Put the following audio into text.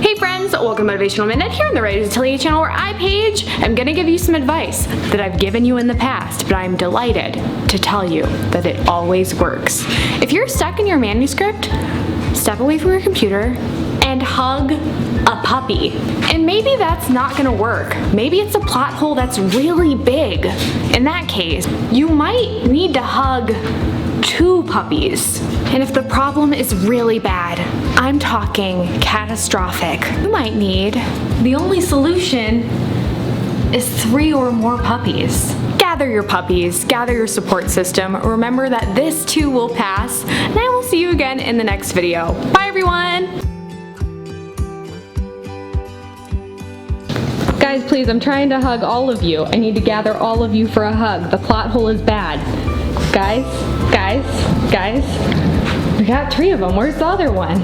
Hey friends, welcome to Motivational Minute here on the Ready to Tell You channel, where I, Paige, am gonna give you some advice that I've given you in the past, but I'm delighted to tell you that it always works. If you're stuck in your manuscript, step away from your computer and hug a puppy. And maybe that's not gonna work. Maybe it's a plot hole that's really big. In that case, you might need to hug 2 puppies. And if the problem is really bad, I'm talking catastrophic, you might need, the only solution is 3 or more puppies. Gather your puppies, gather your support system. Remember that this too will pass, and I will see you again in the next video. Bye everyone! Guys, please, I'm trying to hug all of you. I need to gather all of you for a hug. The plot hole is bad. Guys, we got 3 of them. Where's the other one?